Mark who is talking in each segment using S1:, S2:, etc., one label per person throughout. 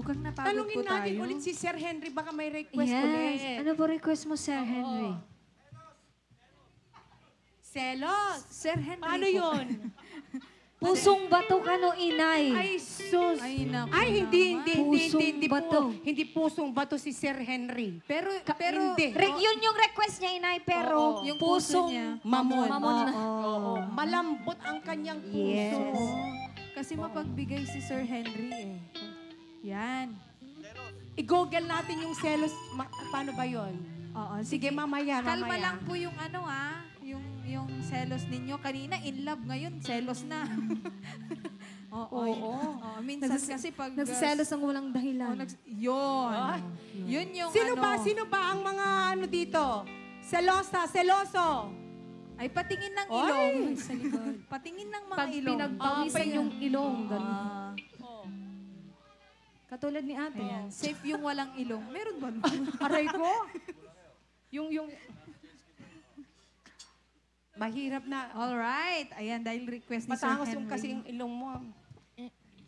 S1: Mukhang napagod
S2: Tanungin
S1: po
S2: natin
S1: tayo.
S2: ulit si Sir Henry, baka may request
S3: Yes.
S2: ulit.
S3: Ano po request mo, Sir Henry?
S2: Selos!
S1: Sir Henry
S2: Paano
S1: po.
S2: yun?
S3: Pusong bato ka no, inay.
S2: Ay, sus!
S1: Ay, naku
S2: Ay, hindi
S3: Pusong bato.
S2: Hindi pusong bato si Sir Henry.
S1: Pero
S2: Hindi.
S3: Yun yung request niya, inay, pero
S2: Oo.
S1: Yung puso
S3: pusong
S1: niya.
S2: Mamon.
S3: mamon.
S2: Oo. Malambot ang kanyang puso.
S3: Yes.
S1: Kasi mapagbigay si Sir Henry eh. Yan.
S2: I-google natin yung selos. Paano ba yon?
S1: Oo,
S2: Sige, mamaya.
S1: Kalma lang po yung ano yung selos ninyo. Kanina in love, ngayon selos na. Oo. Oo. Minsan kasi pag...
S3: Nagsiselos ng walang dahilan.
S1: Yun. Yun yung
S2: Sino
S1: ano.
S2: ba? Sino ba ang mga ano dito? Selosa, seloso.
S1: Ay, patingin ng
S2: Oy!
S1: ilong. Sa likod. Patingin ng mga
S3: Pag
S1: ilong.
S3: pinagpawisan yung ilong, ganun.
S1: Ah,
S3: Katulad ni ate.
S1: ayan. Safe yung walang ilong. Meron ba?
S2: Aray ko. yung... Mahirap na.
S1: Alright. Ayan, dahil request ni Sir
S2: Matangos
S1: Henry.
S2: yung kasi yung ilong mo.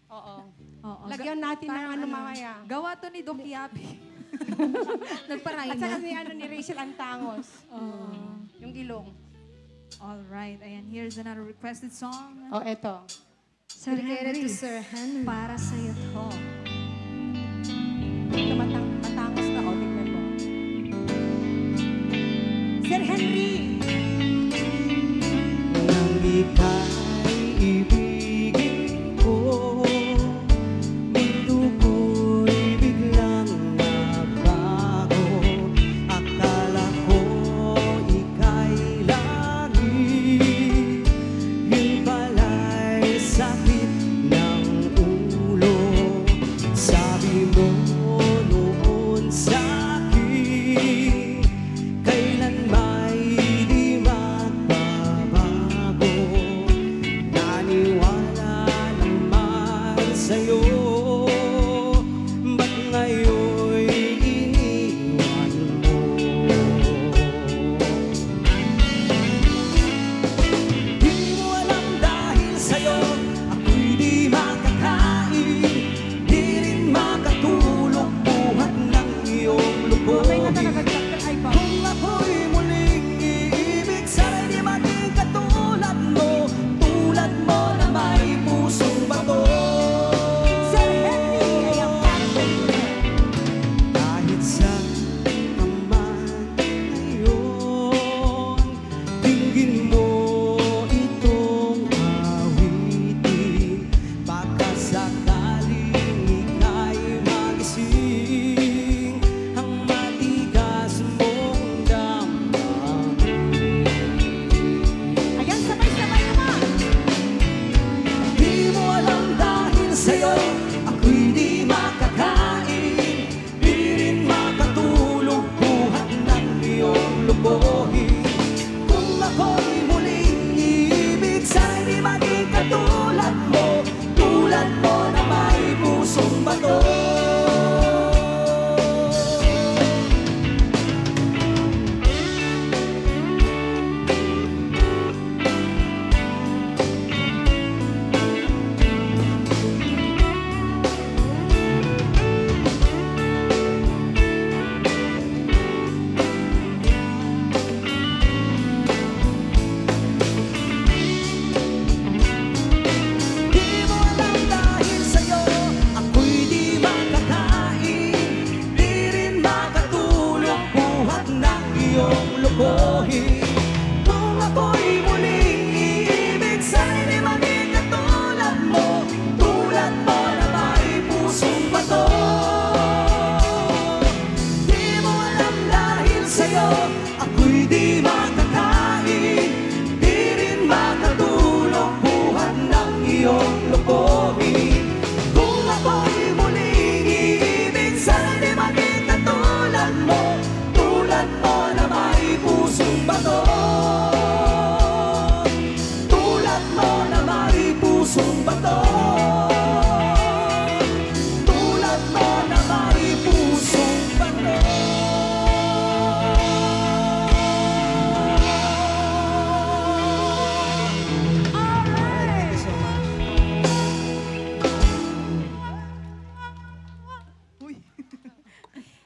S2: Oo.
S1: Oo.
S2: Lagyan natin ng ano mamaya.
S1: Gawa to ni Doc Yapi.
S2: At saka ni, ni Rachel Antangos.
S1: Oo.
S2: Yung ilong.
S1: Alright. Ayan, here's another requested song.
S2: Oh, eto.
S3: Sir Henry, para sa'yo to.
S2: Ito matangos na. O, tignan mo. Sir Henry!
S4: Nang ika'y ibigin ko, mundo ko'y biglang nabago. Akala ko ika'y langit, yun pala'y sakit ng ulo.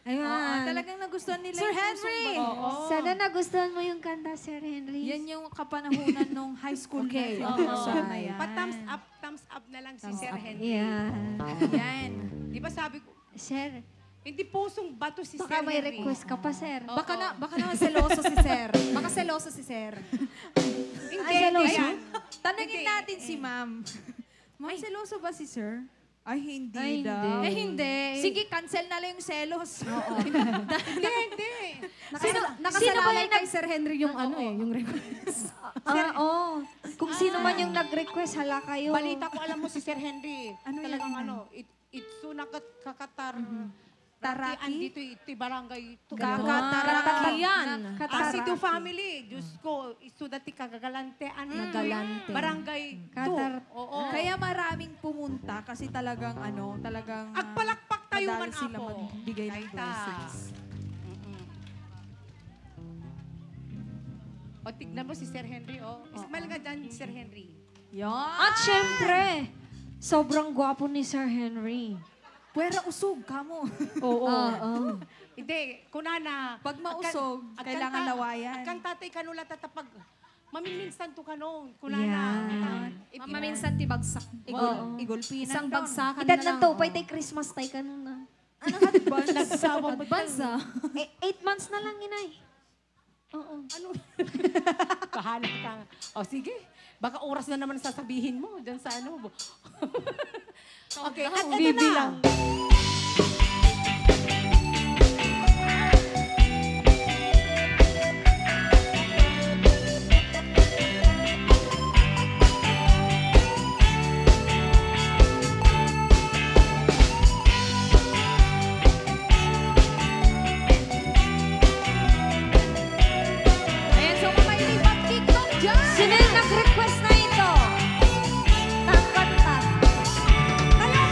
S3: Ayan.
S1: Oo, talagang nagustuhan nila
S3: Sir
S1: yung
S3: Henry!
S1: pusong bagyo.
S2: Oo.
S3: Sana nagustuhan mo yung kanta, Sir Henry.
S1: Yan yung kapanahunan nung high school
S3: Okay,
S1: na
S3: oo.
S1: song na yan.
S2: Pa-thumbs up na lang si Sir Henry.
S3: Yan.
S1: Yan.
S2: Di ba sabi ko,
S3: Sir,
S2: hindi pusong bato si
S3: baka
S2: Sir
S3: may
S2: Henry.
S3: request ka pa, Sir.
S2: Oo.
S5: Baka naman seloso si Sir. Baka seloso si Sir.
S2: Hindi,
S3: Ay,
S2: hindi
S3: seloso?
S2: yan.
S1: Tanungin
S2: Hindi.
S1: natin si ma'am. Ma'am, seloso ba si sir? Ay, hindi
S3: Ay,
S1: daw.
S3: hindi.
S5: Hindi.
S1: Sige, cancel na lang yung selos.
S2: Hindi, hindi.
S5: Nakasalalay kay Sir Henry yung yung request.
S3: Oo. Kung sino man yung nag-request, hala kayo.
S2: Balita ko, alam mo si Sir Henry.
S1: Ano yan,
S2: Talagang
S1: ma'am?
S2: Itsu kakatar.
S1: Taraki?
S2: Andito, iti barangay.
S5: Kakatarakiyan.
S2: Asido family. Diyos ko, isu dati kagagalantean.
S5: Nagalante.
S2: Barangay 2.
S3: Katar-
S2: Oo.
S1: Kaya maraming pumunta kasi talagang talagang
S2: Agpalakpak tayo man
S1: madali sila
S2: ako.
S1: magbigay ng
S2: Kaita.
S1: blessings.
S2: O, tignan mo si Sir Henry, oh. Smile nga dyan, Sir Henry.
S1: Yan.
S3: At syempre, sobrang gwapo ni Sir Henry.
S1: Puwera usog ka mo.
S3: Oo.
S2: Hindi, kunana.
S1: Pag mausog, kailangan lawayan.
S2: At kang tatay kanula tatapag. Mamiminsan to kanon. Kunana.
S3: Yan.
S5: Maminsan ti bagsak.
S1: Igulpinan
S5: Isang
S1: daw.
S5: bagsakan
S3: Itad
S5: na lang.
S3: ng to, pwede Christmas tayo ka nun na.
S2: Nagsawa mo
S5: Advance ah.
S3: 8 months na lang, inay. Oo.
S2: Bahala ka. O, sige. Baka oras na naman sasabihin mo dyan sa ano. Okay, at ito
S3: Bibilang.
S2: na.
S1: Ayan, so kung may mag-tiktok dyan.
S3: Sino yung nag-request na ito? Ng kanta.
S2: Kaya,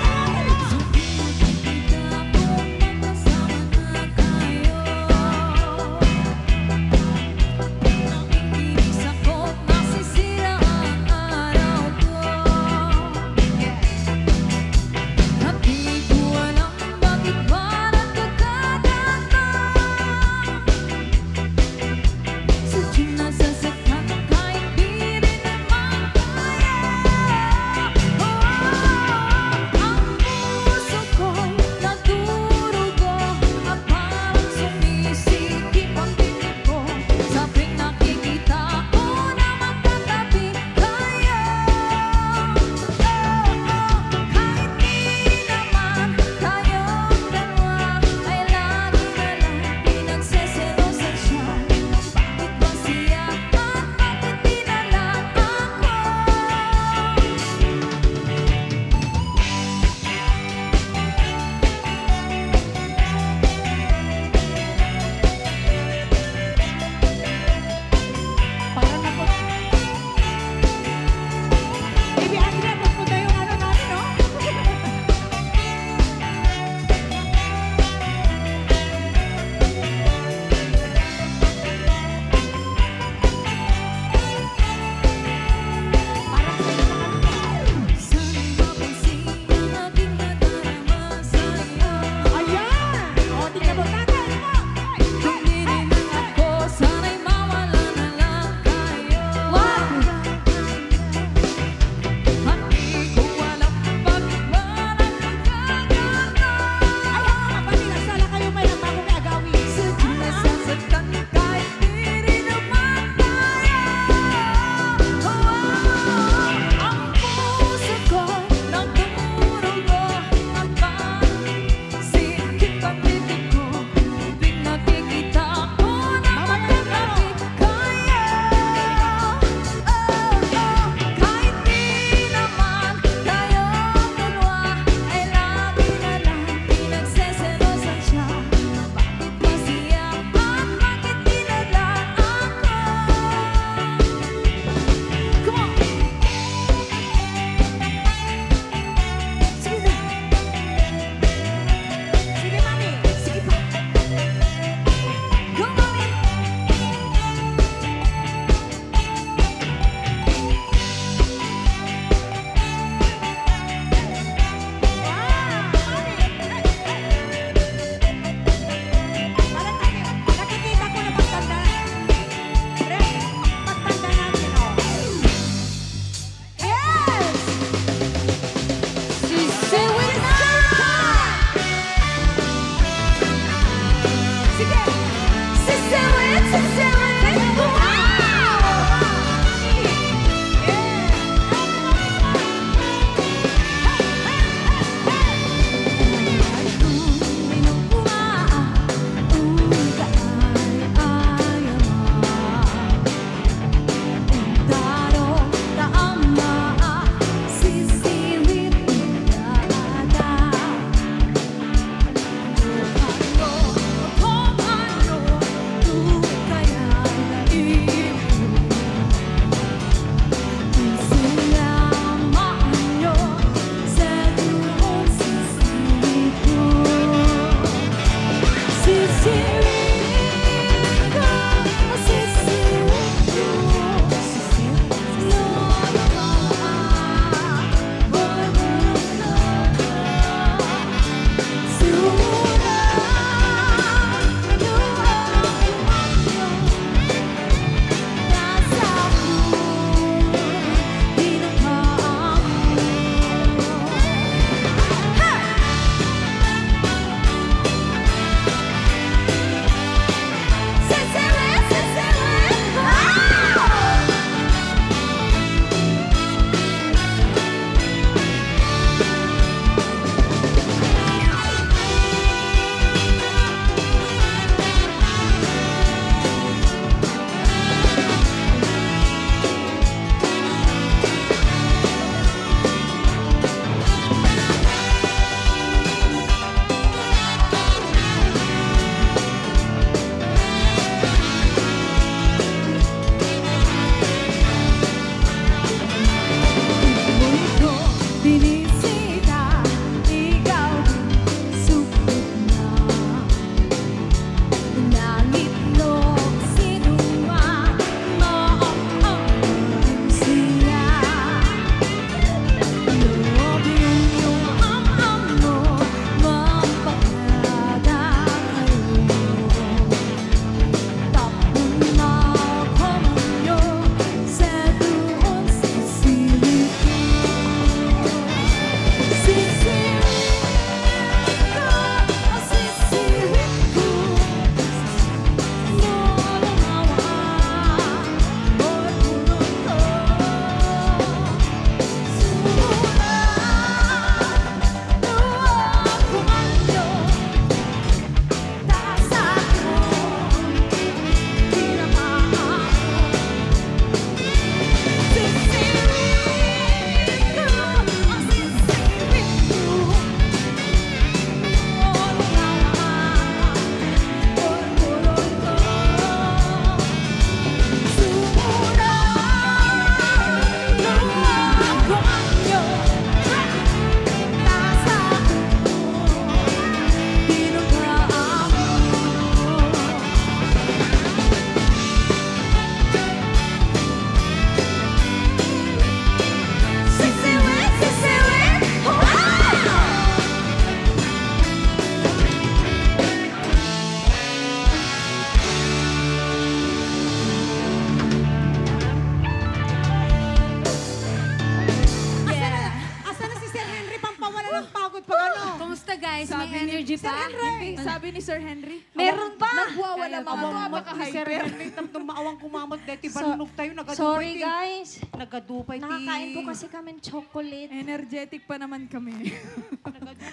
S1: Hindi, sabi ni Sir Henry.
S3: Meron pa!
S1: Nagwawala mga to,
S2: Awang si Sir
S1: hyper.
S2: Henry, tapos maawang kumamot deti banunog tayo, nagadupay
S3: Sorry
S2: ti.
S3: guys.
S2: Nagadupay ti.
S3: Nakakain po kasi kami ng chocolate.
S1: Energetic pa naman kami.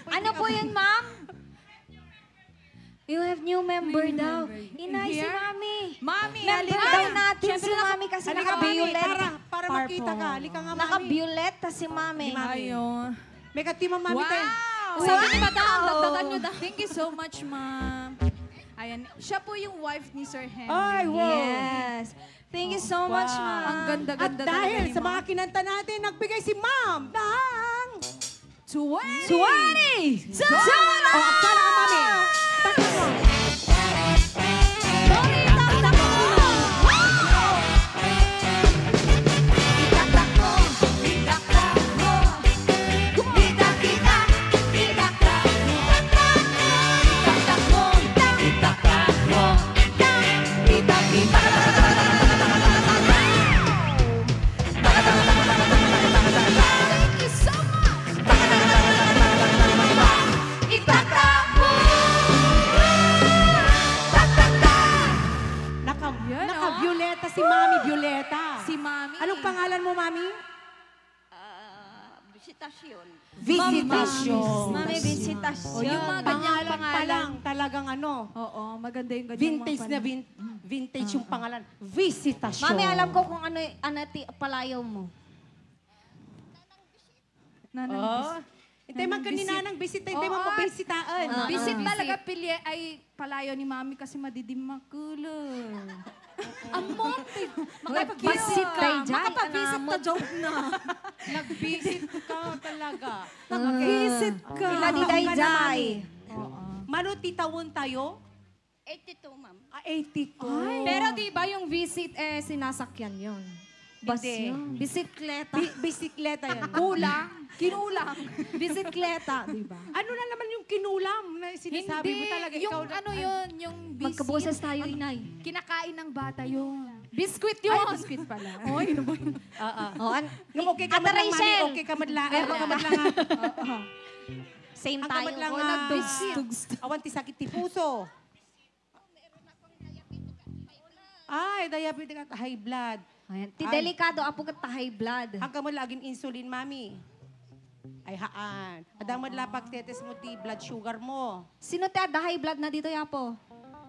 S3: Ano po yun, ma'am? You have new member daw. Inay si
S1: Here?
S3: Mami.
S1: Mami,
S3: Member
S1: halika.
S3: daw natin si Mami kasi
S2: Halika, Mami,
S3: naka-violet.
S2: para makita ka. Halika nga, Mami.
S3: Naka-violet si Mami.
S1: Ayun.
S2: May katima, Mami, tayo.
S1: Wow!
S3: Sabi ni Madam, dagdagan nyo daw.
S1: Thank you so much, ma'am. Ayan, siya po yung wife ni Sir Henry.
S2: Ay, wow.
S3: Yes. Thank you so much, ma'am.
S1: Ang
S2: At
S1: ganda-ganda
S2: dahil
S1: talaga ni
S2: sa mga
S1: ma'am.
S2: kinanta natin, nagbigay si Ma'am ng...
S1: 20!
S3: 20!
S2: O, aksala ka, Mami. Takot mo.
S1: Yan,
S2: Naka-Violeta si Mami Violeta.
S1: Si Mami.
S2: Anong pangalan mo, Mami?
S6: Visitasyon.
S2: Visitasyon.
S3: Mami, visitasyon.
S1: O, yung mga ganyang
S2: Pangalan pa
S1: pangalan.
S2: lang, talagang ano,
S1: Oo, maganda yung ganyang
S2: vintage
S1: mga
S2: na vintage yung pangalan. Visitasyon.
S3: Mami, alam ko kung ano palayaw mo.
S1: Nanang
S2: Oh. Hindi man kanina nang bisita, hindi man
S1: Oo,
S2: mabisitaan.
S1: Visit talaga pilye ay palayo ni Mami kasi madidim makulo. Amon,
S3: Visit kayo dyan.
S1: Makapavisit ka, joke na.
S2: Nag-visit ka talaga.
S1: Nag-visit ka.
S3: Ila di
S2: Taon ka na,
S3: day.
S2: Mami. Manuti tawon tayo?
S6: 82, ma'am.
S2: 82.
S5: Pero di ba yung visit sinasakyan yun?
S3: Bus
S2: Hindi.
S3: yun.
S5: Bisikleta.
S2: Bisikleta yan.
S1: Kulang. Kinulang.
S5: Bisikleta, di ba?
S2: Ano na naman yung kinulam na sinasabi mo talaga?
S1: Yung
S2: ikaw na-
S1: ano yun, yung visit.
S3: Magkaboses tayo, inay.
S1: Kinakain ng bata yun.
S5: Biskwit yun.
S1: Ay, biscuit pala.
S5: Oy, ano ba yun?
S3: Oh,
S2: Yung okay ka
S3: Ate
S2: man lang, Mami,
S3: Rachel.
S2: okay ka man lang. Okay ka man lang.
S3: Same
S2: Ang
S3: tayo.
S2: kamad lang
S3: Oh,
S2: nga.
S3: nag-visit.
S2: Awan ti sakit ti puso. Ay, diabetic at high blood.
S3: Ayan. Ti delikado, apo ka high blood.
S2: Ang kamad laging insulin, Mami. Ay haan. Adang madlapag tetes mo ti blood sugar mo.
S3: Sino te ada high blood na dito, Yapo?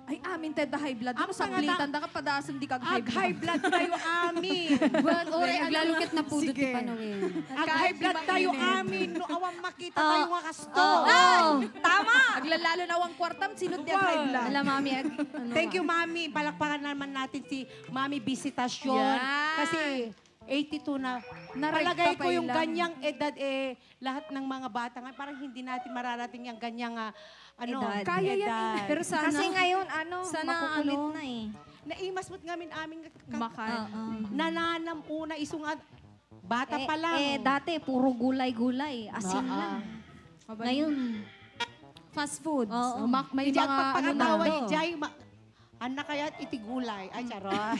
S1: Ay, amin tayo high blood.
S2: Ang
S1: Ano sa
S2: pangata-
S1: plitan, da ka padasam di kag high
S2: Ag
S1: blood.
S2: high blood tayo, amin.
S5: Well, ore, naglalukit na po dito pa
S2: Ag high blood tayo, amin. No awang makita tayo nga kasto.
S3: Oh, tama!
S1: Aglalalo na awang kwartam, sinod di ag high blood.
S5: Alam, mami, ano,
S2: Thank you, Mami. Palakpakan naman natin si Mami Visitasyon.
S1: Yan.
S2: Kasi 82 na.
S1: Narekta
S2: Palagay
S1: pa
S2: ko yung
S1: ilan.
S2: ganyang edad, lahat ng mga bata nga, parang hindi natin mararating yung ganyang,
S3: Edad.
S1: Kaya yan,
S2: edad.
S5: Pero sana,
S3: Kasi ngayon,
S5: Sana,
S3: makukulit
S5: ano,
S3: na eh.
S2: Naimas mo't ngamin aming
S1: Makan.
S2: nananam una isungat. Bata pa lang.
S3: Dati, puro gulay-gulay. Asin lang. Ngayon,
S5: fast foods.
S3: Oo.
S5: May
S2: Hindi
S5: mga,
S2: ang
S5: ano na.
S2: pagpapatawa, Jai, anak kaya't itigulay. Ay, charot.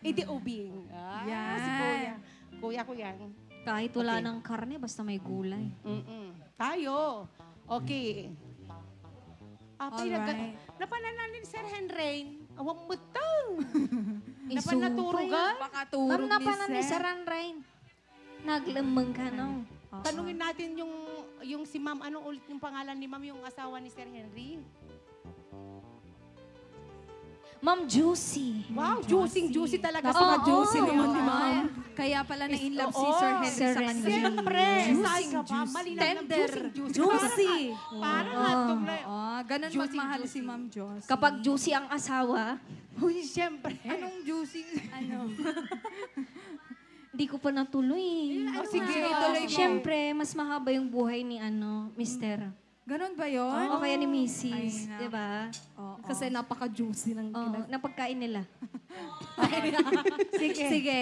S2: Iti ubing.
S1: Yan.
S2: Si kuya. Kuya ko yan.
S3: kahit wala
S2: Okay.
S3: ng karne, basta may gulay.
S2: Tayo. Okay.
S1: Alright.
S2: Napananan ni Sir Henry. Awang mutang.
S3: Isupa
S2: Napanaturugan.
S1: Baka
S3: Ma'am,
S1: turog
S3: napanan ni
S1: Sir.
S3: Saran Rain. Naglamang ka, no?
S2: Tanungin natin yung si Ma'am, ano ulit yung pangalan ni Ma'am, yung asawa ni Sir Henry?
S3: Ma'am Juicy.
S2: Wow, juicy talaga.
S5: Napaka-juicy naman ni
S1: Ma'am. Kaya pala na in love si Sir Henry
S3: Sir
S1: sa
S3: Henry.
S1: kanya.
S2: Siyempre, saan ka pa? Malinaw ng
S1: Tender.
S2: juicy. Parang hatog na.
S1: Oh, ganun
S2: Juicy,
S1: magmahal
S2: juicy.
S1: si Ma'am Joss.
S3: Kapag juicy ang asawa,
S2: Uy, siyempre.
S1: Anong juicy? Ano?
S3: hindi ko pa natuloy.
S2: Oh, sige,
S1: ituloy mo.
S3: Siyempre, mas mahaba yung buhay ni Mister.
S1: Ganun ba yun?
S3: O kaya ni Mrs.
S1: Ay,
S3: Di ba?
S1: Oo.
S5: Kasi napaka-juicy ng
S3: Oo, napagkain nila.
S2: Sige.
S3: Sige.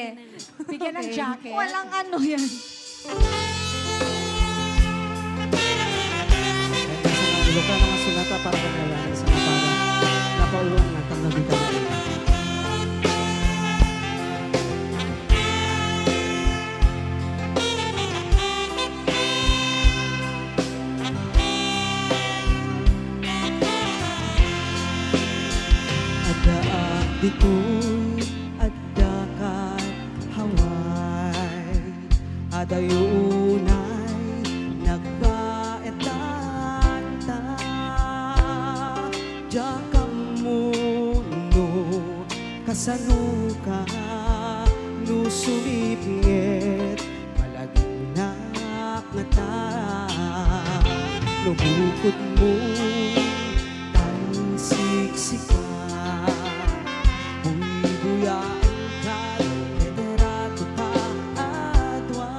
S2: Bigyan ng jacket.
S3: Walang ano yan.
S4: Sa mga luka ng sunata para kanayanan sa mga para napauluan natin na dito. dito'y adda kat haway adayunay nagbaetan ta jakam mundo kasanuka no sumipngit malaginak na ta no bukod mo siksika buy-buyaan ka literato ka adwa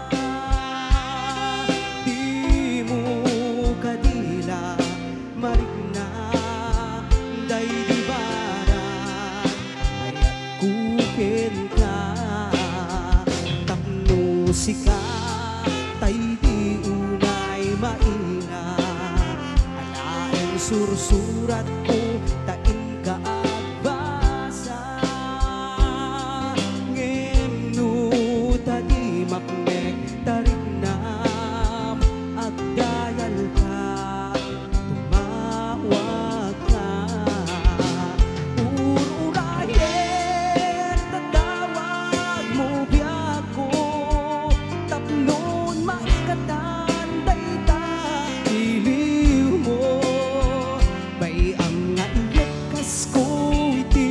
S4: di mo kadila marigna day di baran ayat kukin ka tapno sika tay di unay maina alaeng sursurat ko tain ka agbasa ngeno tadi makmek tarik nam agdayal ka tumawag ka ururayen tatawag mo biyak ko tapnon maikatan dayta iliw mo bay ang nga iyakas ko iti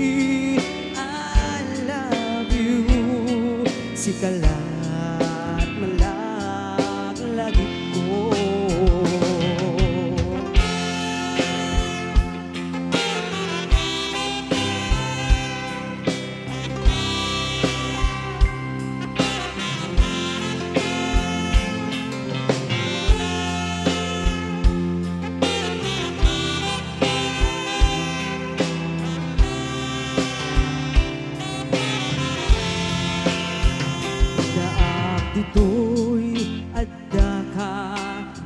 S4: I love you si kalat malaglagit ko daak dito'y adda ka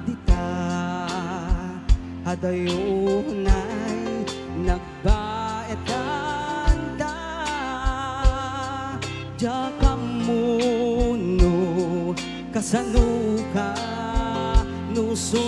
S4: dita adayunay nagbaetan ta jakam muno kasanuka no sumi